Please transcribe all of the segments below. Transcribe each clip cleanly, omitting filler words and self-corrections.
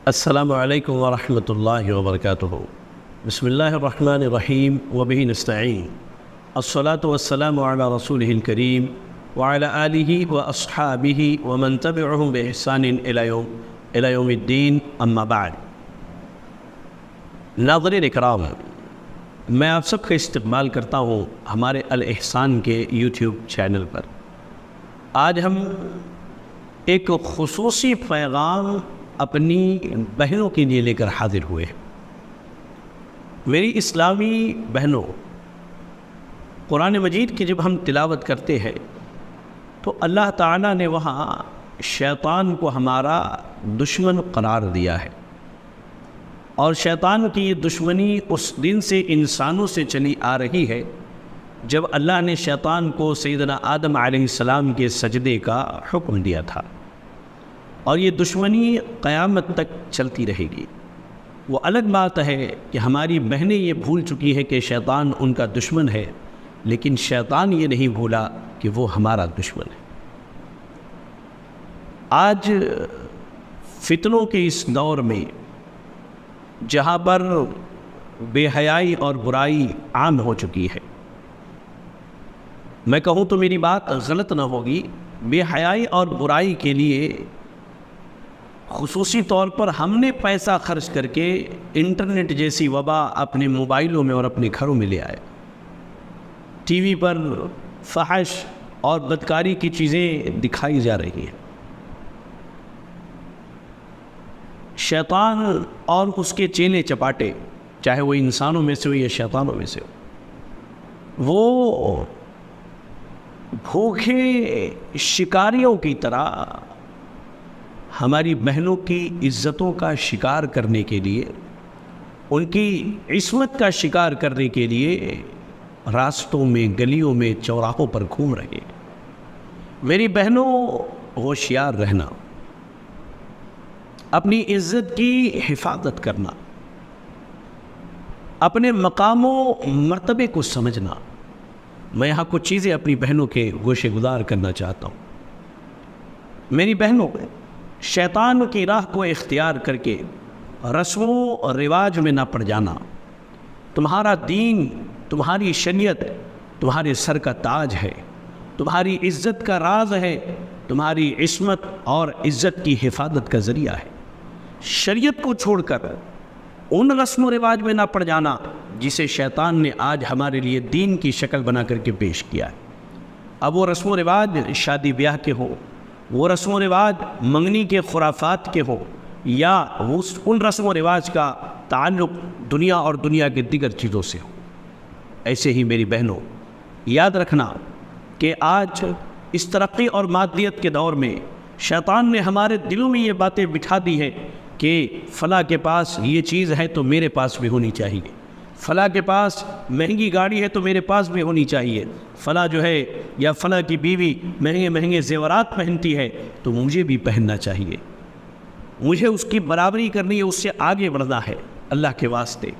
السلام علیکم ورحمۃ اللہ وبرکاتہ۔ بسم اللہ الرحمن الرحیم وبہ نستعین، الصلاۃ والسلام علی رسولہ الکریم وعلی آلہ واصحابہ ومن تبعہم بإحسان الی یوم الدین، اما بعد۔ ناظرین اکرام، میں آپ سب کا استقبال کرتا ہوں ہمارے الاحسان کے یوٹیوب چینل پر۔ آج ہم ایک خصوصی پیغام اپنی بہنوں کے لیے لے کر حاضر ہوئے ہیں۔ میری اسلامی بہنوں، قرآن مجید کی جب ہم تلاوت کرتے ہیں تو اللہ تعالیٰ نے وہاں شیطان کو ہمارا دشمن قرار دیا ہے، اور شیطان کی یہ دشمنی اس دن سے انسانوں سے چلی آ رہی ہے جب اللہ نے شیطان کو سیدنا آدم علیہ السلام کے سجدے کا حکم دیا تھا، اور یہ دشمنی قیامت تک چلتی رہے گی۔ وہ الگ بات ہے کہ ہماری بہنیں یہ بھول چکی ہے کہ شیطان ان کا دشمن ہے، لیکن شیطان یہ نہیں بھولا کہ وہ ہمارا دشمن ہے۔ آج فتنوں کے اس دور میں جہاں پر بے حیائی اور برائی عام ہو چکی ہے، میں کہوں تو میری بات غلط نہ ہوگی، بے حیائی اور برائی کے لیے خصوصی طور پر ہم نے پیسہ خرچ کر کے انٹرنیٹ جیسی وبا اپنے موبائلوں میں اور اپنے گھروں میں لے آئے۔ ٹی وی پر فحش اور بدکاری کی چیزیں دکھائی جا رہی ہیں۔ شیطان اور اس کے چیلے چپاٹے، چاہے وہ انسانوں میں سے ہو یا شیطانوں میں سے ہو، وہ بھوکے شکاریوں کی طرح ہماری بہنوں کی عزتوں کا شکار کرنے کے لیے، ان کی عصمت کا شکار کرنے کے لیے راستوں میں، گلیوں میں، چوراہوں پر گھوم رہے ہیں۔ میری بہنوں، ہوشیار رہنا، اپنی عزت کی حفاظت کرنا، اپنے مقام و مرتبے کو سمجھنا۔ میں یہاں کچھ چیزیں اپنی بہنوں کے گوشے گزار کرنا چاہتا ہوں۔ میری بہنوں، شیطان کی راہ کو اختیار کر کے رسم و رواج میں نہ پڑ جانا۔ تمہارا دین، تمہاری شریعت تمہارے سر کا تاج ہے، تمہاری عزت کا راز ہے، تمہاری عصمت اور عزت کی حفاظت کا ذریعہ ہے۔ شریعت کو چھوڑ کر ان رسم و رواج میں نہ پڑ جانا جسے شیطان نے آج ہمارے لیے دین کی شکل بنا کر کے پیش کیا ہے۔ اب وہ رسم و رواج شادی بیاہ کے ہوں، وہ رسم و رواج منگنی کے خرافات کے ہوں، یا ان رسم و رواج کا تعلق دنیا اور دنیا کے دیگر چیزوں سے ہو۔ ایسے ہی میری بہنوں، یاد رکھنا کہ آج اس ترقی اور مادیت کے دور میں شیطان نے ہمارے دلوں میں یہ باتیں بٹھا دی ہیں کہ فلاں کے پاس یہ چیز ہے تو میرے پاس بھی ہونی چاہیے، فلاں کے پاس مہنگی گاڑی ہے تو میرے پاس بھی ہونی چاہیے، فلاں جو ہے یا فلاں کی بیوی مہنگے مہنگے زیورات پہنتی ہے تو مجھے بھی پہننا چاہیے، مجھے اس کی برابری کرنی ہے، اس سے آگے بڑھنا ہے۔ اللہ کے واسطے،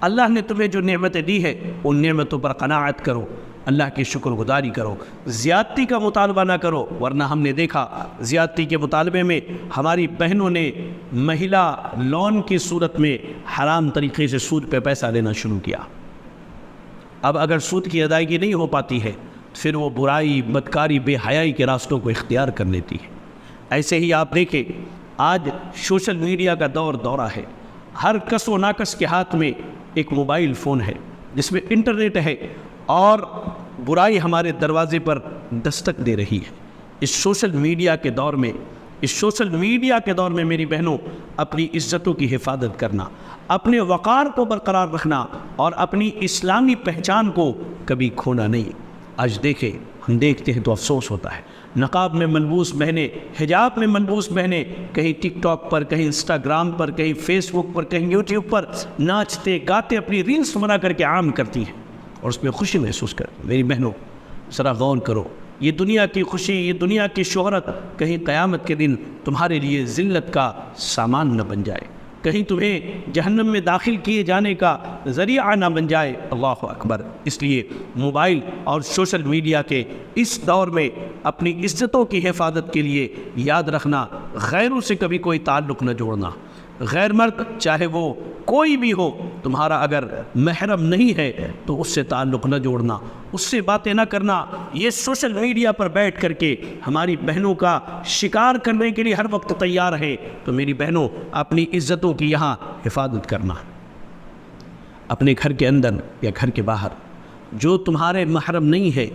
اللہ نے تمہیں جو نعمتیں دی ہے ان نعمتوں پر قناعت کرو، اللہ کی شکر گزاری کرو، زیادتی کا مطالبہ نہ کرو، ورنہ ہم نے دیکھا زیادتی کے مطالبے میں ہماری بہنوں نے مہیلا لون کی صورت میں حرام طریقے سے سود پہ پیسہ لینا شروع کیا۔ اب اگر سود کی ادائیگی نہیں ہو پاتی ہے پھر وہ برائی، بدکاری، بے حیائی کے راستوں کو اختیار کر لیتی ہے۔ ایسے ہی آپ دیکھیں، آج سوشل میڈیا کا دورہ ہے، ہر کس و ناکس کے ہاتھ میں ایک موبائل فون ہے جس میں انٹرنیٹ ہے، اور برائی ہمارے دروازے پر دستک دے رہی ہے۔ اس سوشل میڈیا کے دور میں میری بہنوں، اپنی عزتوں کی حفاظت کرنا، اپنے وقار کو برقرار رکھنا اور اپنی اسلامی پہچان کو کبھی کھونا نہیں۔ آج دیکھیں، ہم دیکھتے ہیں تو افسوس ہوتا ہے، نقاب میں ملبوس بہنیں، حجاب میں ملبوس بہنیں کہیں ٹک ٹاک پر، کہیں انسٹاگرام پر، کہیں فیس بک پر، کہیں یوٹیوب پر ناچتے گاتے اپنی ریلز بنا کر کے عام کرتی ہیں اور اس میں خوشی محسوس کرتی ہیں۔ میری بہنوں، ذرا غور کرو، یہ دنیا کی خوشی، یہ دنیا کی شہرت کہیں قیامت کے دن تمہارے لیے ذلت کا سامان نہ بن جائے، کہیں تمہیں جہنم میں داخل کیے جانے کا ذریعہ نہ بن جائے۔ اللہ اکبر۔ اس لیے موبائل اور سوشل میڈیا کے اس دور میں اپنی عزتوں کی حفاظت کے لیے یاد رکھنا، غیروں سے کبھی کوئی تعلق نہ جوڑنا، غیر مرد چاہے وہ کوئی بھی ہو، تمہارا اگر محرم نہیں ہے تو اس سے تعلق نہ جوڑنا، اس سے باتیں نہ کرنا۔ یہ سوشل میڈیا پر بیٹھ کر کے ہماری بہنوں کا شکار کرنے کے لیے ہر وقت تیار ہے، تو میری بہنوں اپنی عزتوں کی یہاں حفاظت کرنا، اپنے گھر کے اندر یا گھر کے باہر جو تمہارے محرم نہیں ہے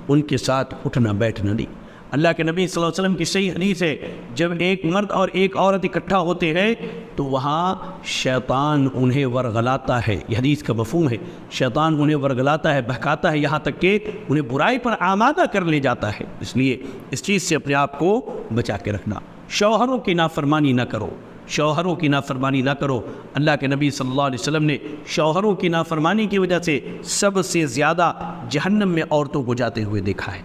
ان کے ساتھ اٹھنا بیٹھنا نہیں۔ اللہ کے نبی صلی اللہ علیہ وسلم کی صحیح حدیث ہے، جب ایک مرد اور ایک عورت اکٹھا ہوتے ہیں تو وہاں شیطان انہیں ورغلاتا ہے۔ یہ حدیث کا مفہوم ہے، شیطان انہیں ورغلاتا ہے، بہکاتا ہے، یہاں تک کہ انہیں برائی پر آمادہ کر لے جاتا ہے۔ اس لیے اس چیز سے اپنے آپ کو بچا کے رکھنا۔ شوہروں کی نافرمانی نہ کرو، شوہروں کی نافرمانی نہ کرو۔ اللہ کے نبی صلی اللہ علیہ وسلم نے شوہروں کی نافرمانی کی وجہ سے سب سے زیادہ جہنم میں عورتوں کو جاتے ہوئے دیکھا ہے۔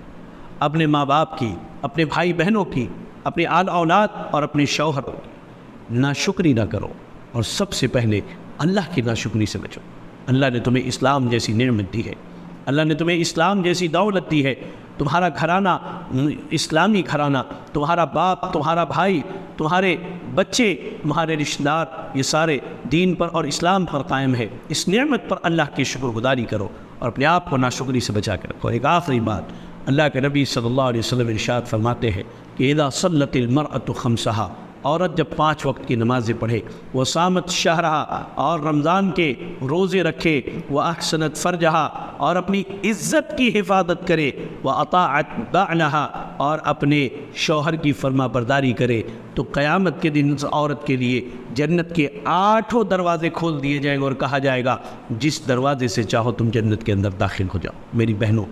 اپنے ماں باپ کی، اپنے بھائی بہنوں کی، اپنے آل اولاد اور اپنے شوہر کی ناشکری نہ کرو، اور سب سے پہلے اللہ کی ناشکری سے بچو۔ اللہ نے تمہیں اسلام جیسی نعمت دی ہے، اللہ نے تمہیں اسلام جیسی دولت دی ہے، تمہارا گھرانہ اسلامی گھرانہ، تمہارا باپ، تمہارا بھائی، تمہارے بچے، تمہارے رشتہ دار، یہ سارے دین پر اور اسلام پر قائم ہے۔ اس نعمت پر اللہ کی شکر گزاری کرو اور اپنے آپ کو ناشکری سے بچا کے رکھو۔ ایک آخری بات، اللہ کے نبی صلی اللہ علیہ وسلم ارشاد فرماتے ہیں کہ اذا صلت المرأة خمسہا، عورت جب 5 وقت کی نمازیں پڑھے، وہ صامت شہرہا، اور رمضان کے روزے رکھے، وہ احسنت فرجہا، اور اپنی عزت کی حفاظت کرے، وہ اطاعت بعلہا، اور اپنے شوہر کی فرما برداری کرے، تو قیامت کے دن اس عورت کے لیے جنت کے 8 دروازے کھول دیے جائیں گے اور کہا جائے گا جس دروازے سے چاہو تم جنت کے اندر داخل ہو جاؤ۔ میری بہنوں،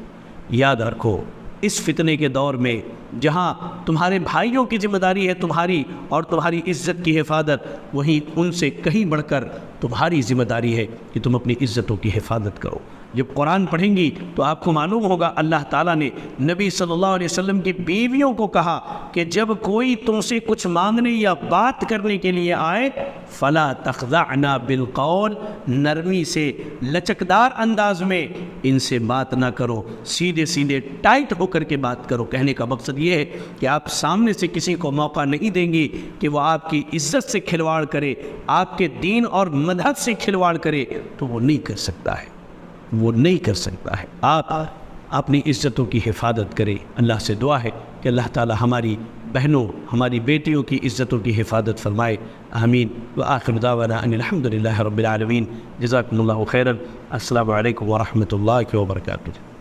یاد رکھو، اس فتنے کے دور میں جہاں تمہارے بھائیوں کی ذمہ داری ہے تمہاری اور تمہاری عزت کی حفاظت، وہیں ان سے کہیں بڑھ کر تمہاری ذمہ داری ہے کہ تم اپنی عزتوں کی حفاظت کرو۔ جب قرآن پڑھیں گی تو آپ کو معلوم ہوگا اللہ تعالیٰ نے نبی صلی اللہ علیہ وسلم کی بیویوں کو کہا کہ جب کوئی تم سے کچھ مانگنے یا بات کرنے کے لیے آئے، فلا تخضعن بالقول، نرمی سے لچکدار انداز میں ان سے بات نہ کرو، سیدھے سیدھے ٹائٹ ہو کر کے بات کرو۔ کہنے کا مقصد یہ ہے کہ آپ سامنے سے کسی کو موقع نہیں دیں گی کہ وہ آپ کی عزت سے کھلواڑ کرے، آپ کے دین اور مذہب سے کھلواڑ کرے، تو وہ نہیں کر سکتا ہے، وہ نہیں کر سکتا ہے۔ آپ اپنی عزتوں کی حفاظت کریں۔ اللہ سے دعا ہے کہ اللہ تعالی ہماری بہنوں، ہماری بیٹیوں کی عزتوں کی حفاظت فرمائے، آمین۔ وآخر دعوانا ان الحمد للہ رب العالمین۔ جزاکم اللہ خیرا۔ السلام علیکم ورحمۃ اللہ وبرکاتہ۔